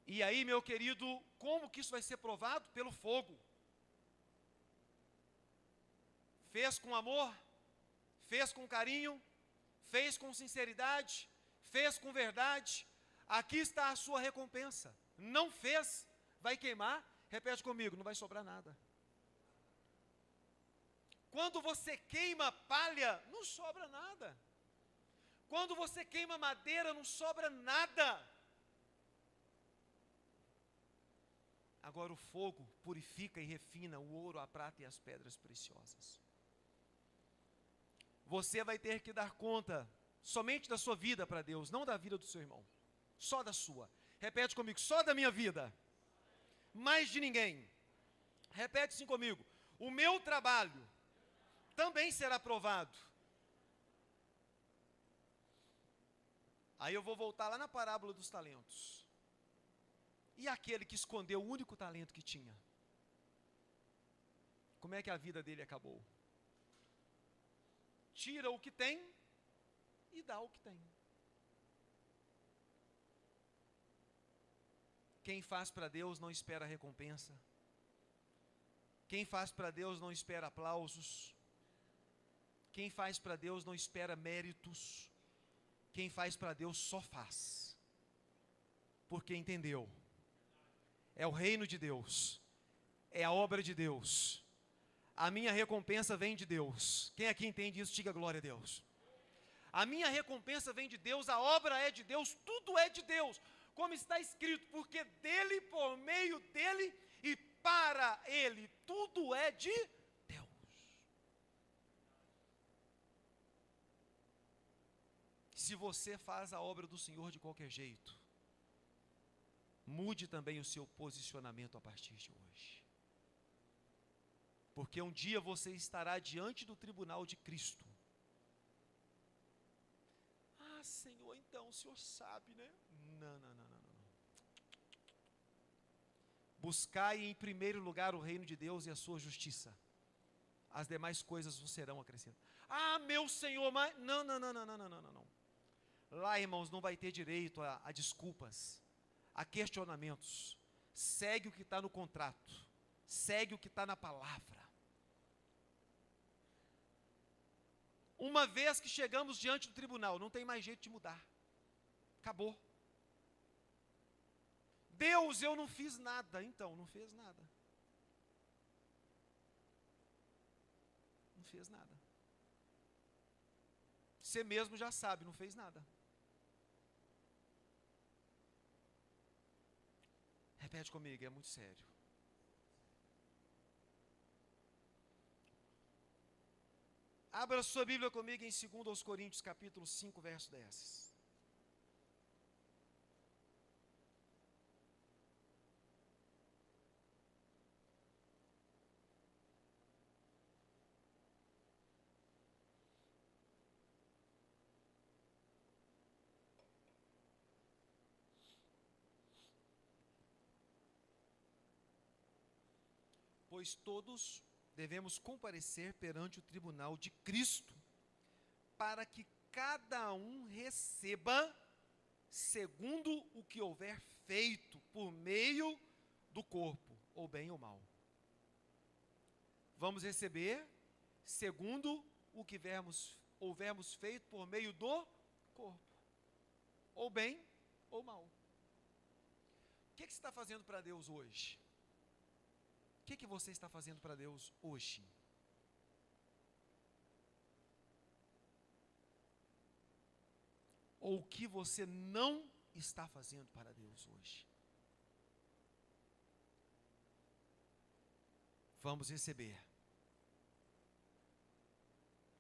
E aí, meu querido, como que isso vai ser provado? Pelo fogo. Fez com amor, fez com carinho, fez com sinceridade, fez com verdade. Aqui está a sua recompensa. Não fez, vai queimar. Repete comigo, não vai sobrar nada. Quando você queima palha, não sobra nada. Quando você queima madeira, não sobra nada. Agora o fogo purifica e refina o ouro, a prata e as pedras preciosas. Você vai ter que dar conta somente da sua vida para Deus, não da vida do seu irmão. Só da sua. Repete comigo, só da minha vida. Mais de ninguém. Repete assim comigo. O meu trabalho também será provado. Aí eu vou voltar lá na parábola dos talentos. E aquele que escondeu o único talento que tinha? Como é que a vida dele acabou? Tira o que tem e dá o que tem. Quem faz para Deus não espera recompensa. Quem faz para Deus não espera aplausos. Quem faz para Deus não espera méritos. Quem faz para Deus só faz, porque entendeu. É o reino de Deus, é a obra de Deus. A minha recompensa vem de Deus. Quem aqui entende isso, diga glória a Deus. A minha recompensa vem de Deus, a obra é de Deus, tudo é de Deus. Como está escrito, porque dele, por meio dele e para ele, tudo é de Deus. Se você faz a obra do Senhor de qualquer jeito, mude também o seu posicionamento a partir de hoje. Porque um dia você estará diante do tribunal de Cristo. Ah, Senhor, então o Senhor sabe, né? Não. Buscai em primeiro lugar o reino de Deus e a sua justiça. As demais coisas vos serão acrescentadas. Ah, meu Senhor, mas... Não. Lá, irmãos, não vai ter direito a desculpas, a questionamentos. Segue o que está no contrato. Segue o que está na palavra. Uma vez que chegamos diante do tribunal, não tem mais jeito de mudar. Acabou. Deus, eu não fiz nada. Então, não fez nada. Não fez nada. Você mesmo já sabe, não fez nada. Repete comigo, é muito sério. Abra sua Bíblia comigo em 2 Coríntios, capítulo 5, verso 10. Pois todos devemos comparecer perante o tribunal de Cristo, para que cada um receba segundo o que houver feito por meio do corpo, ou bem ou mal. Vamos receber segundo o que houvermos feito por meio do corpo, ou bem ou mal. O que você está fazendo para Deus hoje? O que você está fazendo para Deus hoje? Ou o que você não está fazendo para Deus hoje? Vamos receber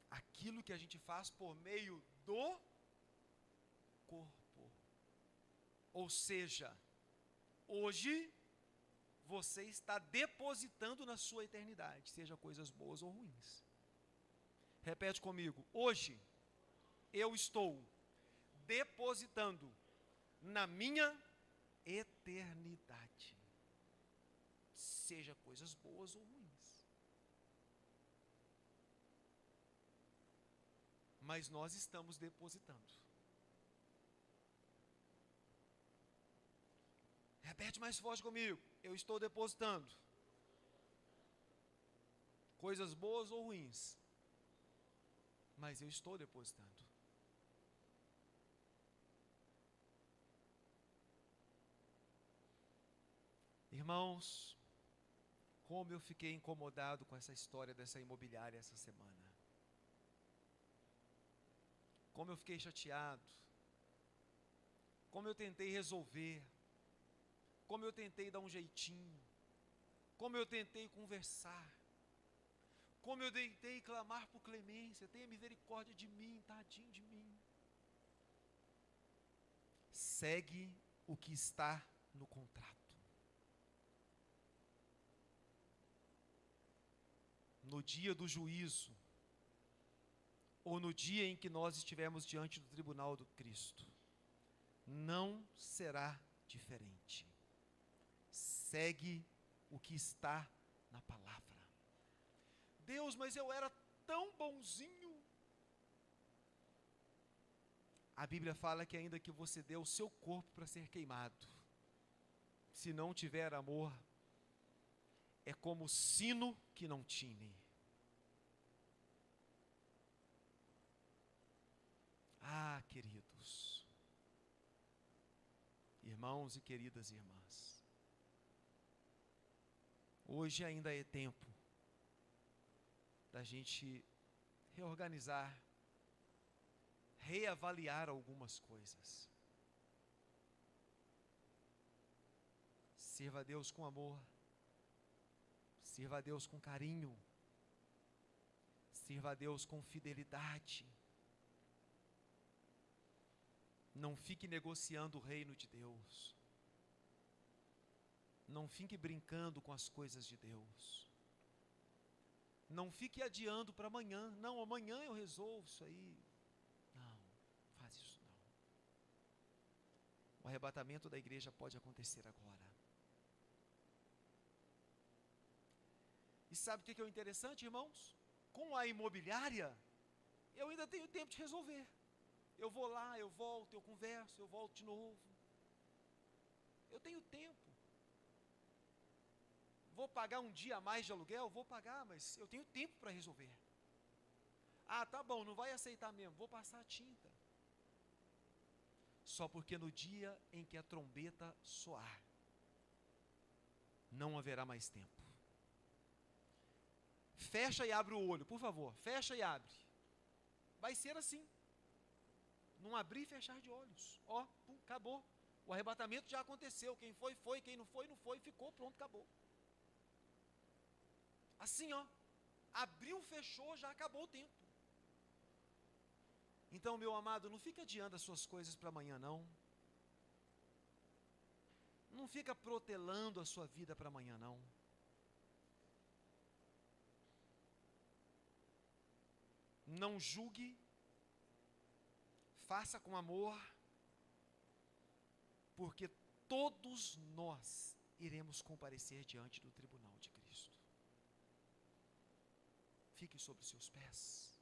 aquilo que a gente faz por meio do corpo. Ou seja, hoje você está depositando na sua eternidade, seja coisas boas ou ruins. Repete comigo. Hoje, eu estou depositando na minha eternidade, seja coisas boas ou ruins. Mas nós estamos depositando. Repete mais forte comigo. Eu estou depositando coisas boas ou ruins, mas eu estou depositando. Irmãos, como eu fiquei incomodado com essa história dessa imobiliária essa semana. Como eu fiquei chateado. Como eu tentei resolver. Como eu tentei dar um jeitinho. Como eu tentei conversar. Como eu tentei clamar por clemência. Tenha misericórdia de mim, tadinho de mim. Segue o que está no contrato. No dia do juízo, ou no dia em que nós estivermos diante do tribunal do Cristo, não será diferente. Segue o que está na palavra. Deus, mas eu era tão bonzinho. A Bíblia fala que ainda que você dê o seu corpo para ser queimado, se não tiver amor, é como sino que não tine. Ah, queridos, irmãos e queridas irmãs, hoje ainda é tempo da gente reorganizar, reavaliar algumas coisas. Sirva a Deus com amor, sirva a Deus com carinho, sirva a Deus com fidelidade. Não fique negociando o reino de Deus. Não fique brincando com as coisas de Deus. Não fique adiando para amanhã. Não, amanhã eu resolvo isso aí. Não, faz isso não. O arrebatamento da igreja pode acontecer agora. E sabe o que é o interessante, irmãos? Com a imobiliária, eu ainda tenho tempo de resolver. Eu vou lá, eu volto, eu converso, eu volto de novo. Eu tenho tempo. Vou pagar um dia a mais de aluguel? Vou pagar, mas eu tenho tempo para resolver. Ah, tá bom, não vai aceitar mesmo, vou passar a tinta. Só porque no dia em que a trombeta soar, não haverá mais tempo. Fecha e abre o olho, por favor, fecha e abre. Vai ser assim. Não abrir e fechar de olhos. Ó, acabou. O arrebatamento já aconteceu. Quem foi, foi. Quem não foi, não foi. Ficou, pronto, acabou. Assim, ó. Abriu, fechou, já acabou o tempo. Então, meu amado, não fica adiando as suas coisas para amanhã, não. Não fica protelando a sua vida para amanhã, não. Não julgue. Faça com amor, porque todos nós iremos comparecer diante do tribunal de Cristo. Fique sobre os seus pés.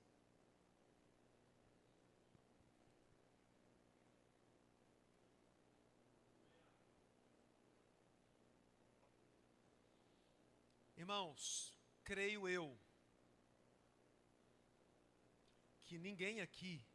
Irmãos, creio eu que ninguém aqui